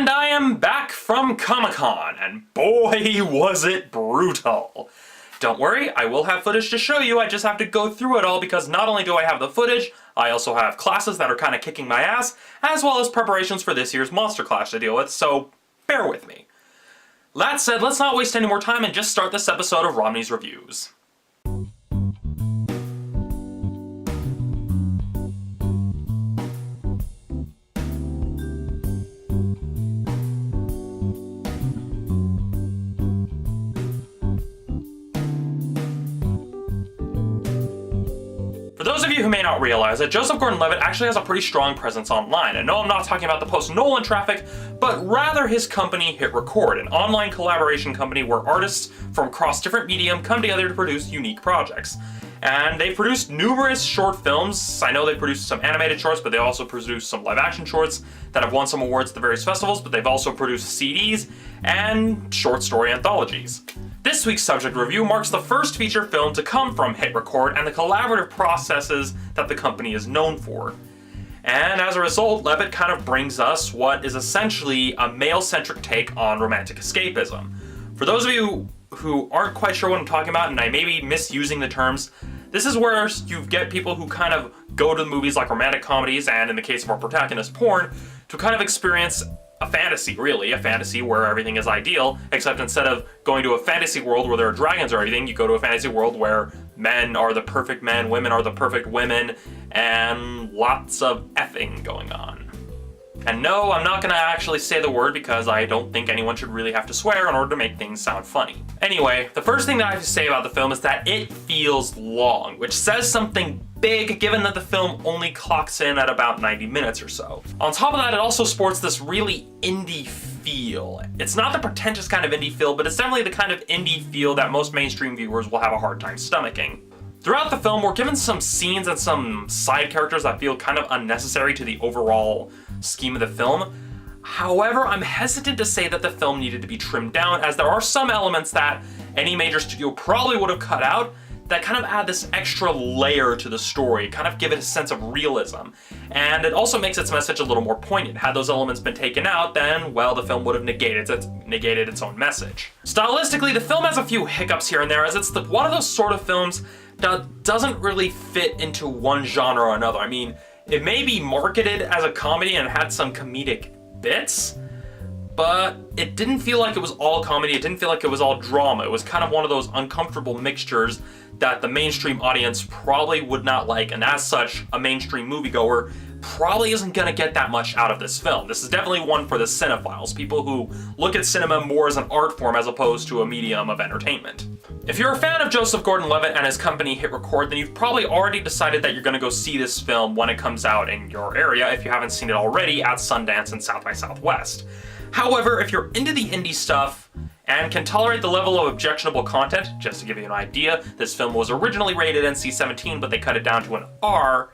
And I am back from Comic-Con, and boy was it brutal. Don't worry, I will have footage to show you, I just have to go through it all because not only do I have the footage, I also have classes that are kind of kicking my ass, as well as preparations for this year's Monster Clash to deal with, so bear with me. That said, let's not waste any more time and just start this episode of Romney's Reviews. For those of you who may not realize it, Joseph Gordon-Levitt actually has a pretty strong presence online, and no, I'm not talking about the post-Nolan traffic, but rather his company Hit Record, an online collaboration company where artists from across different medium come together to produce unique projects. And they've produced numerous short films. I know they produced some animated shorts, but they also produced some live-action shorts that have won some awards at the various festivals, but they've also produced CDs and short story anthologies. This week's subject review marks the first feature film to come from Hit Record and the collaborative processes that the company is known for. And as a result, Levitt kind of brings us what is essentially a male-centric take on romantic escapism. For those of you who aren't quite sure what I'm talking about, and I may be misusing the terms, this is where you get people who kind of go to the movies like romantic comedies, and in the case of our protagonist, porn, to kind of experience a fantasy, really, a fantasy where everything is ideal, except instead of going to a fantasy world where there are dragons or everything, you go to a fantasy world where men are the perfect men, women are the perfect women, and lots of effing going on. And no, I'm not gonna actually say the word because I don't think anyone should really have to swear in order to make things sound funny. Anyway, the first thing that I have to say about the film is that it feels long, which says something big given that the film only clocks in at about 90 minutes or so. On top of that, it also sports this really indie feel. It's not the pretentious kind of indie feel, but it's definitely the kind of indie feel that most mainstream viewers will have a hard time stomaching. Throughout the film, we're given some scenes and some side characters that feel kind of unnecessary to the overall scheme of the film. However, I'm hesitant to say that the film needed to be trimmed down, as there are some elements that any major studio probably would have cut out that kind of add this extra layer to the story, kind of give it a sense of realism. And it also makes its message a little more poignant. Had those elements been taken out, then, well, the film would have negated its own message. Stylistically, the film has a few hiccups here and there, as it's one of those sort of films that doesn't really fit into one genre or another. I mean, it may be marketed as a comedy and had some comedic bits, but it didn't feel like it was all comedy, it didn't feel like it was all drama. It was kind of one of those uncomfortable mixtures that the mainstream audience probably would not like, and as such, a mainstream moviegoer probably isn't gonna get that much out of this film. This is definitely one for the cinephiles, people who look at cinema more as an art form as opposed to a medium of entertainment. If you're a fan of Joseph Gordon-Levitt and his company Hit Record, then you've probably already decided that you're gonna go see this film when it comes out in your area, if you haven't seen it already at Sundance and South by Southwest. However, if you're into the indie stuff and can tolerate the level of objectionable content, just to give you an idea, this film was originally rated NC-17, but they cut it down to an R,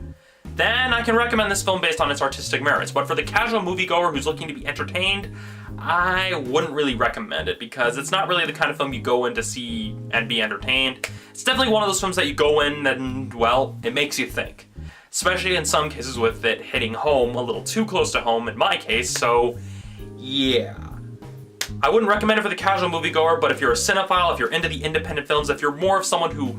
then I can recommend this film based on its artistic merits. But for the casual moviegoer who's looking to be entertained, I wouldn't really recommend it because it's not really the kind of film you go in to see and be entertained. It's definitely one of those films that you go in and, well, it makes you think. Especially in some cases with it hitting home a little too close to home in my case, so yeah. I wouldn't recommend it for the casual moviegoer, but if you're a cinephile, if you're into the independent films, if you're more of someone who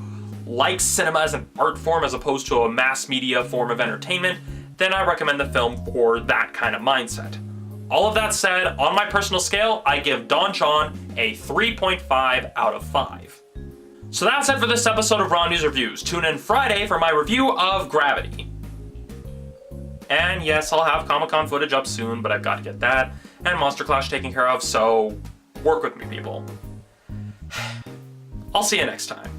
likes cinema as an art form as opposed to a mass media form of entertainment, then I recommend the film for that kind of mindset. All of that said, on my personal scale, I give Don John a 3.5 out of 5. So that's it for this episode of Romney's Reviews. Tune in Friday for my review of Gravity. And yes, I'll have Comic-Con footage up soon, but I've got to get that and Monster Clash taken care of, so work with me, people. I'll see you next time.